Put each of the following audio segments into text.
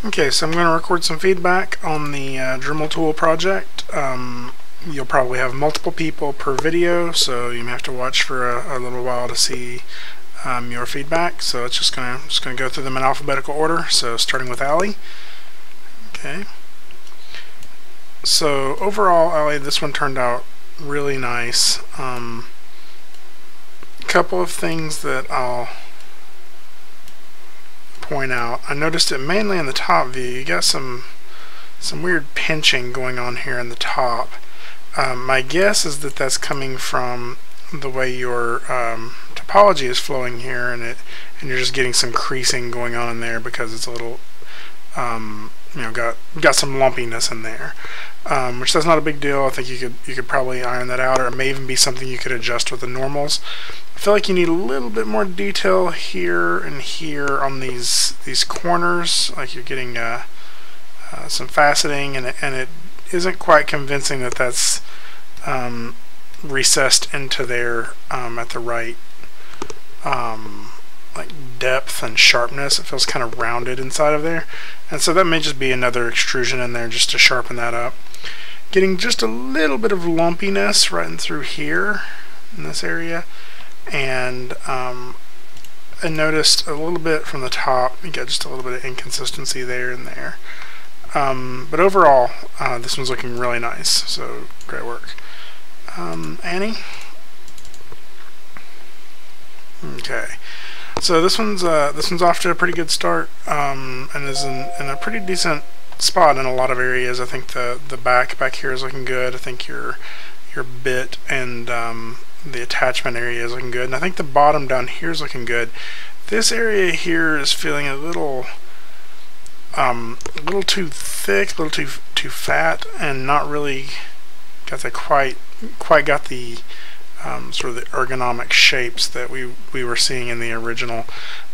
Okay, so I'm going to record some feedback on the Dremel tool project. You'll probably have multiple people per video, so you may have to watch for a little while to see your feedback. So it's just gonna go through them in alphabetical order. So starting with Allie. Okay. So overall, Allie, this one turned out really nice. Couple of things that I'll point out. I noticed it mainly in the top view. You got some weird pinching going on here in the top. My guess is that that's coming from the way your topology is flowing here, and you're just getting some creasing going on in there because it's a little got some lumpiness in there, which that's not a big deal. I think you could probably iron that out, or it may even be something you could adjust with the normals. I feel like you need a little bit more detail here and here on these corners, like you're getting some faceting, and it isn't quite convincing that that's recessed into there at the right like depth and sharpness. It feels kind of rounded inside of there, and so that may just be another extrusion in there just to sharpen that up. Getting just a little bit of lumpiness right in through here in this area, and I noticed a little bit from the top. You got just a little bit of inconsistency there and there, but overall this one's looking really nice, so great work. Annie? Okay, so this one's off to a pretty good start, and is in a pretty decent spot in a lot of areas. I think the back here is looking good. I think your bit and the attachment area is looking good, and I think the bottom down here is looking good. This area here is feeling a little too thick, a little too fat, and not really got the quite got the sort of the ergonomic shapes that we were seeing in the original.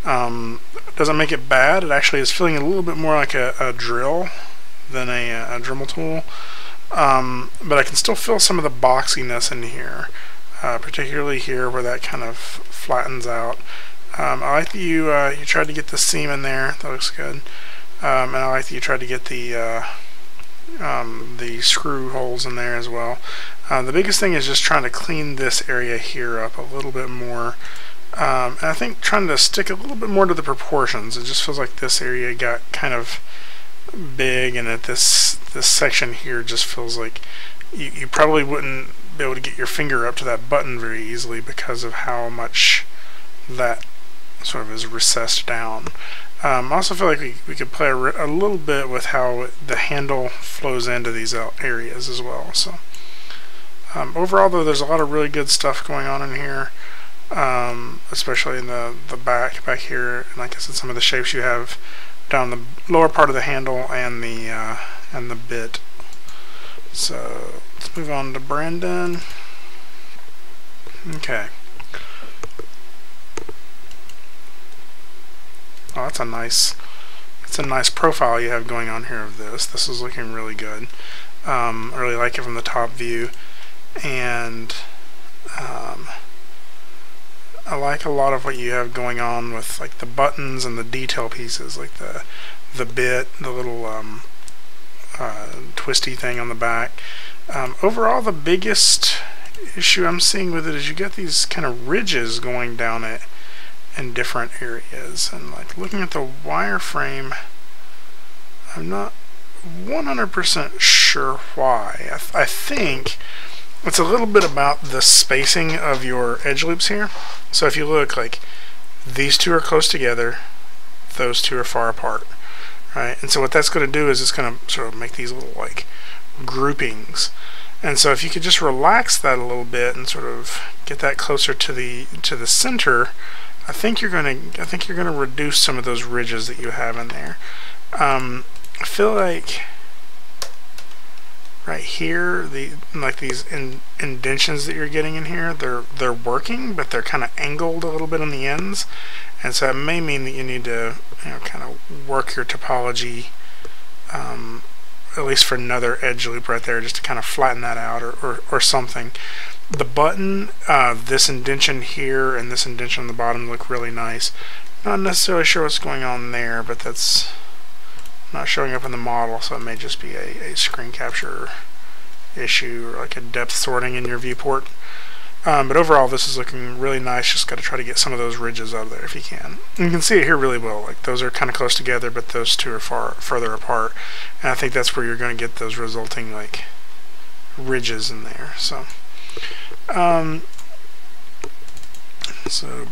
Doesn't make it bad. It actually is feeling a little bit more like a drill than a Dremel tool, but I can still feel some of the boxiness in here, particularly here where that kind of flattens out. I like that you tried to get the seam in there. That looks good, and I like that you tried to get the screw holes in there as well. The biggest thing is just trying to clean this area here up a little bit more, and I think trying to stick a little bit more to the proportions. It just feels like this area got kind of big, and that this section here just feels like you probably wouldn't be able to get your finger up to that button very easily because of how much that sort of is recessed down. I also feel like we could play a little bit with how the handle flows into these areas as well. So overall, though, there's a lot of really good stuff going on in here, especially in the back here, and like I said, some of the shapes you have down the lower part of the handle and the bit. So let's move on to Brandon. Okay. Oh, that's a nice profile you have going on here of this. This is looking really good. I really like it from the top view, and I like a lot of what you have going on with like the buttons and the detail pieces, like the bit, the little twisty thing on the back. Overall, the biggest issue I'm seeing with it is you get these kind of ridges going down it in different areas, and like looking at the wireframe, I'm not 100% sure why. I think it's a little bit about the spacing of your edge loops here. So if you look, like these two are close together, those two are far apart, right? And so what that's going to do is it's going to sort of make these little like groupings. And so if you could just relax that a little bit and sort of get that closer to the center, I think you're gonna reduce some of those ridges that you have in there. I feel like right here, like these indentions that you're getting in here, they're working, but they're kind of angled a little bit on the ends, and so it may mean that you need to kind of work your topology, at least for another edge loop right there, just to kind of flatten that out or something. The button, this indention here and this indention on the bottom look really nice. Not necessarily sure what's going on there, but that's not showing up in the model, so it may just be a screen capture issue or like a depth sorting in your viewport. But overall, this is looking really nice. Just got to try to get some of those ridges out of there if you can. And you can see it here really well. Like those are kind of close together, but those two are further apart. And I think that's where you're going to get those resulting like ridges in there. So,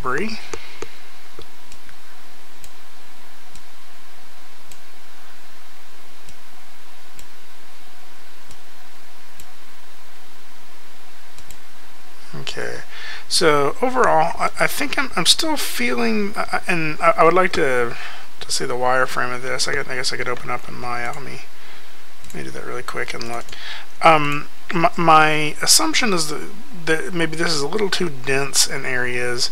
Bree. Okay, so overall, I think I'm still feeling, and I would like to see the wireframe of this. I guess I could open up in Maya. Let me do that really quick and look. My assumption is that maybe this is a little too dense in areas,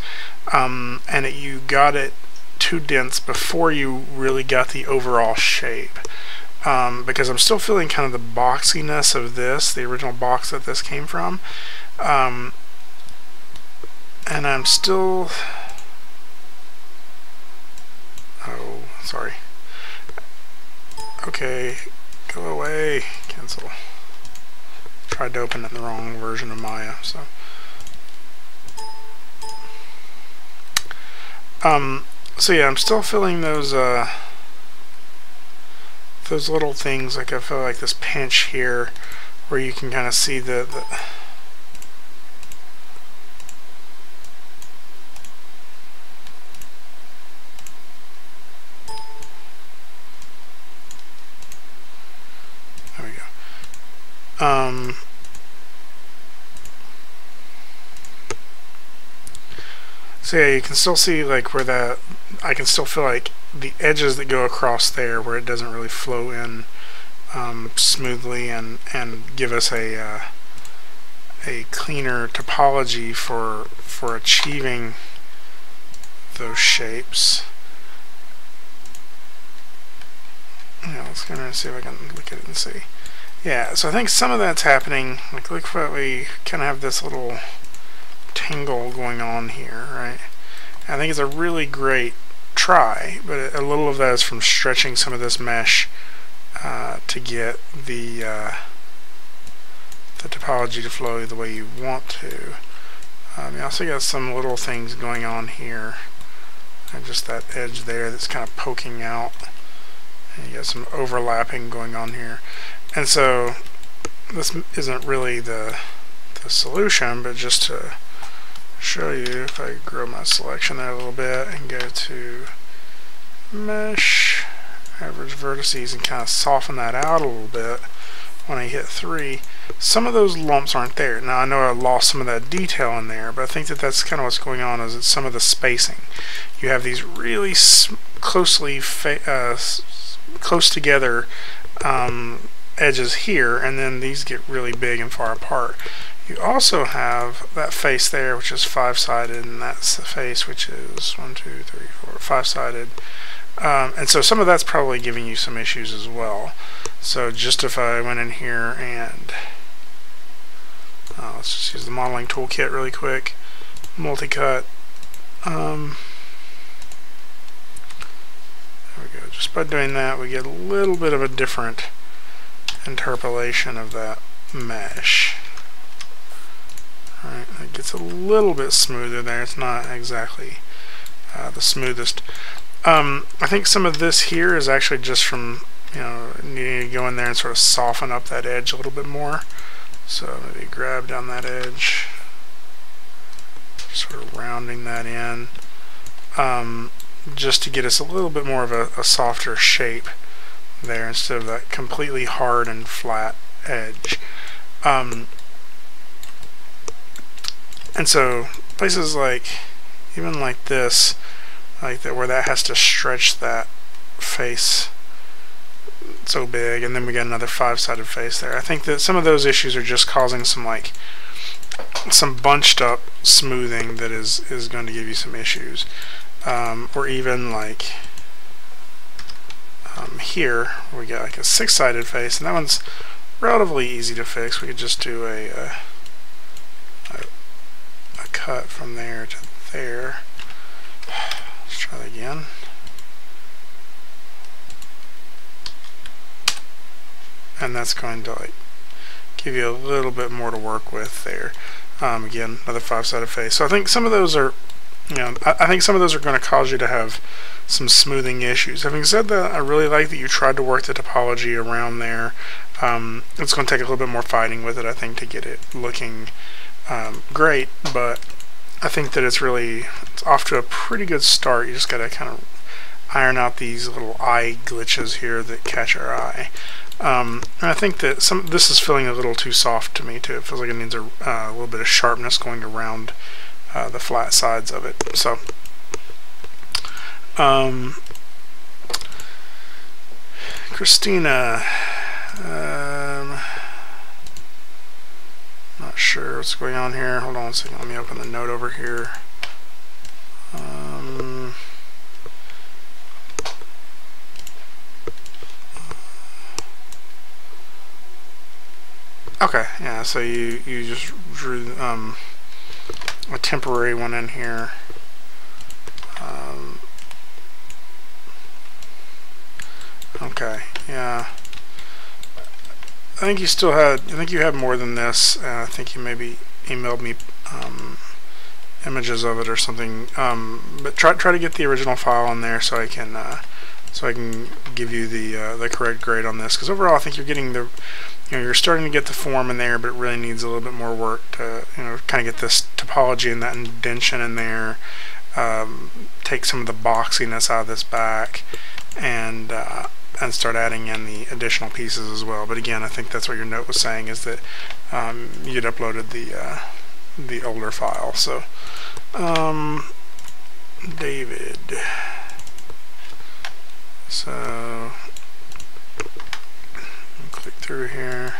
and that you got it too dense before you really got the overall shape. Because I'm still feeling kind of the boxiness of this, the original box that this came from. And I'm still, oh, sorry. Okay, go away, cancel. Tried to open it in the wrong version of Maya, so. So yeah, I'm still feeling those little things, like I feel like this pinch here, where you can kind of see the there we go. So yeah, you can still see like where I can still feel like the edges that go across there where it doesn't really flow in smoothly and give us a cleaner topology for achieving those shapes. Yeah, let's go and see if I can look at it and see. Yeah, so I think some of that's happening. Like, look what we kind of have this little tangle going on here, right? I think it's a really great try, but a little of that is from stretching some of this mesh to get the topology to flow the way you want to. You also got some little things going on here, and just that edge there that's kind of poking out. And you got some overlapping going on here, and so this isn't really the solution, but just to show you, if I grow my selection there a little bit and go to mesh, average vertices, and kind of soften that out a little bit when I hit 3, some of those lumps aren't there. Now I know I lost some of that detail in there, but I think that that's kind of what's going on, is it's some of the spacing. You have these really closely close together edges here, and then these get really big and far apart. You also have that face there, which is 5-sided, and that's the face, which is 1, 2, 3, 4, 5-sided. And so some of that's probably giving you some issues as well. So just if I went in here and let's just use the modeling toolkit really quick, multi-cut. There we go. Just by doing that, we get a little bit of a different interpolation of that mesh. Alright, it gets a little bit smoother there. It's not exactly the smoothest. I think some of this here is actually just from, needing to go in there and sort of soften up that edge a little bit more. So maybe grab down that edge, sort of rounding that in, just to get us a little bit more of a softer shape there instead of that completely hard and flat edge. And so places like, even like this, like that, where that has to stretch that face so big, and then we got another 5-sided face there. I think that some of those issues are just causing some bunched up smoothing that is going to give you some issues. Or even like here, we got like a 6-sided face, and that one's relatively easy to fix. We could just do a cut from there to there. Let's try that again. and that's going to like give you a little bit more to work with there. Again, another 5-sided face. So I think some of those are, you know, I think some of those are going to cause you to have some smoothing issues. Having said that, I really like that you tried to work the topology around there. It's going to take a little bit more fighting with it, I think, to get it looking great, but I think that it's off to a pretty good start. You just got to kind of iron out these little eye glitches here that catch our eye. And I think that this is feeling a little too soft to me too. It feels like it needs a little bit of sharpness going around the flat sides of it. So Christina, not sure what's going on here. Hold on a second, let me open the note over here. Okay, yeah, so you just drew a temporary one in here. Okay, yeah. I think you had more than this. I think you maybe emailed me images of it or something. But try to get the original file in there so I can give you the correct grade on this. Because overall, I think you're getting you're starting to get the form in there, but it really needs a little bit more work to kind of get this topology and that indentation in there. Take some of the boxiness out of this back, and start adding in the additional pieces as well. But again, I think that's what your note was saying, is that you'd uploaded the older file. So David, so click through here.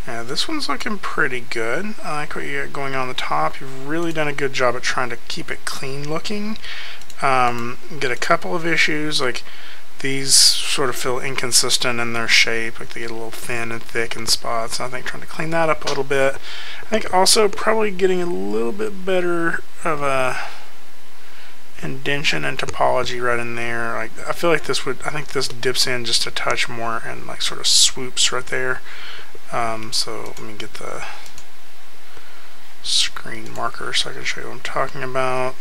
Yeah, this one's looking pretty good. I like what you got going on the top. You've really done a good job at trying to keep it clean looking. Get a couple of issues, like these sort of feel inconsistent in their shape, like they get a little thin and thick in spots. I think trying to clean that up a little bit. I think also probably getting a little bit better of a indentation and topology right in there. Like I feel like I think this dips in just a touch more and like sort of swoops right there. So let me get the screen marker so I can show you what I'm talking about.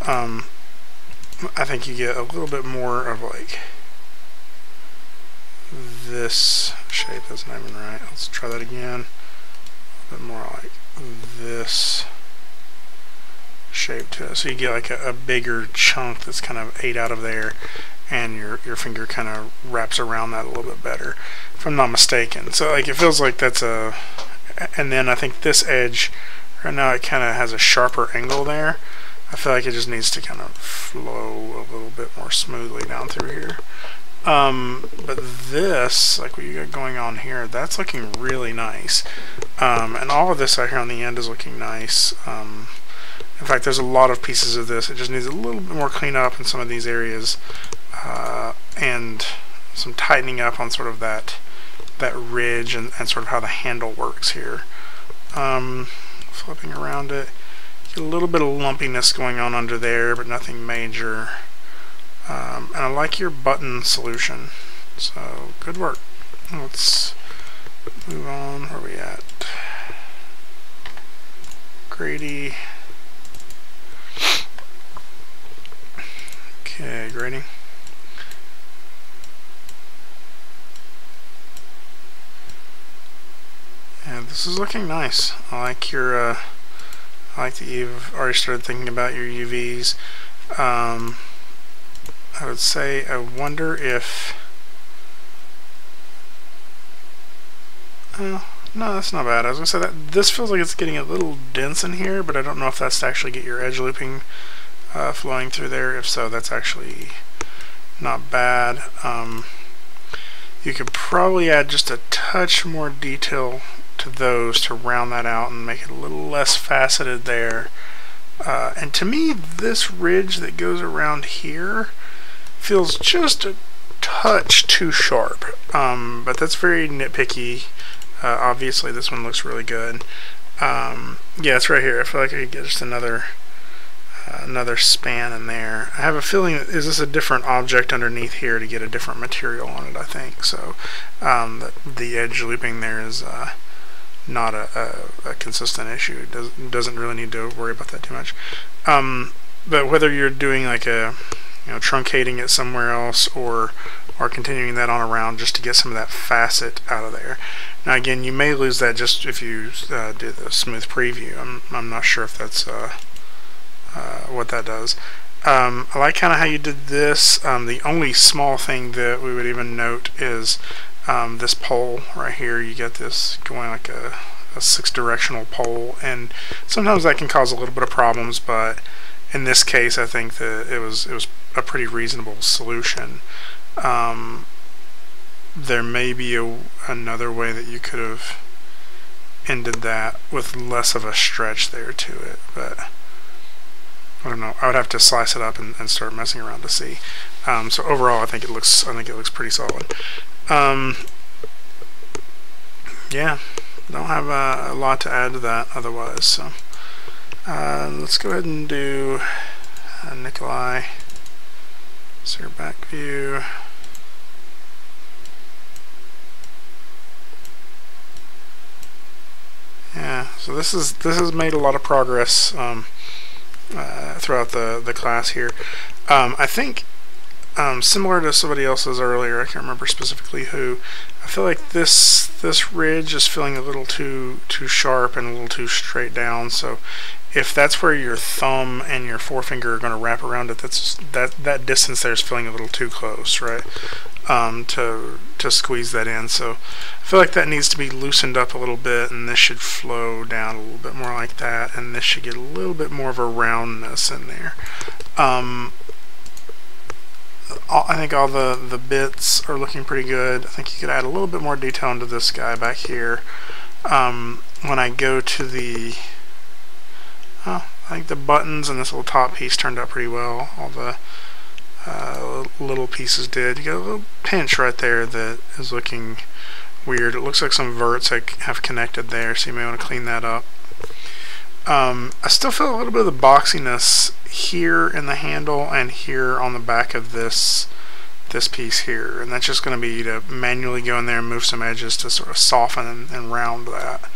I think you get a little bit more of like this shape. That's not even right. Let's try that again. A bit more like this shape to it. So you get like a bigger chunk that's kind of ate out of there, and your finger kind of wraps around that a little bit better, if I'm not mistaken. So like it feels like that's and then I think this edge right now, it kind of has a sharper angle there. I feel like it just needs to kind of flow a little bit more smoothly down through here. But this, like what you got going on here, that's looking really nice. And all of this out here on the end is looking nice. In fact, there's a lot of pieces of this. It just needs a little bit more cleanup in some of these areas, and some tightening up on sort of that ridge and sort of how the handle works here. Flipping around it. A little bit of lumpiness going on under there, but nothing major. And I like your button solution, so good work. Let's move on. Where are we at? Grady. Okay, grading. And this is looking nice. I like your I like that you've already started thinking about your UVs. I would say, I wonder if... no, that's not bad. I was going to say that this feels like it's getting a little dense in here, but I don't know if that's to actually get your edge looping flowing through there. If so, that's actually not bad. You could probably add just a touch more detail to those to round that out and make it a little less faceted there. And to me, this ridge that goes around here feels just a touch too sharp, but that's very nitpicky. Obviously this one looks really good. Yeah, it's right here. I feel like I could get just another another span in there. I have a feeling, is this a different object underneath here to get a different material on it, I think. So the edge looping there is not a consistent issue. It doesn't really need to worry about that too much. But whether you're doing like a, truncating it somewhere else or continuing that on around just to get some of that facet out of there. Now again, you may lose that just if you do the smooth preview. I'm not sure if that's what that does. I like kind of how you did this. The only small thing that we would even note is this pole right here. You get this going like a 6-directional pole, and sometimes that can cause a little bit of problems, but in this case I think that it was a pretty reasonable solution. There may be another way that you could have ended that with less of a stretch there to it, but I don't know. I would have to slice it up and start messing around to see. So overall, I think it looks pretty solid. Yeah, don't have a lot to add to that otherwise. So let's go ahead and do Nikolai. So your back view. Yeah, so this has made a lot of progress throughout the class here. I think similar to somebody else's earlier, I can't remember specifically who, I feel like this ridge is feeling a little too sharp and a little too straight down. So if that's where your thumb and your forefinger are going to wrap around it, that distance there is feeling a little too close, right? To squeeze that in. So I feel like that needs to be loosened up a little bit, and this should flow down a little bit more like that, and this should get a little bit more of a roundness in there. I think all the bits are looking pretty good. I think you could add a little bit more detail into this guy back here. When I go to the I think the buttons and this little top piece turned out pretty well. All the little pieces did. You got a little pinch right there that is looking weird. It looks like some verts have connected there, so you may want to clean that up. I still feel a little bit of the boxiness here in the handle and here on the back of this piece here, and that's just going to be to manually go in there and move some edges to sort of soften and round that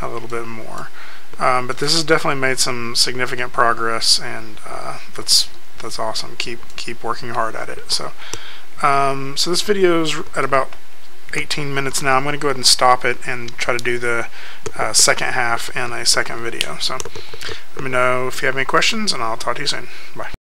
a little bit more. But this has definitely made some significant progress, and that's awesome. Keep working hard at it. So so this video's at about 18 minutes now. I'm going to go ahead and stop it and try to do the second half in a second video. So let me know if you have any questions, and I'll talk to you soon. Bye.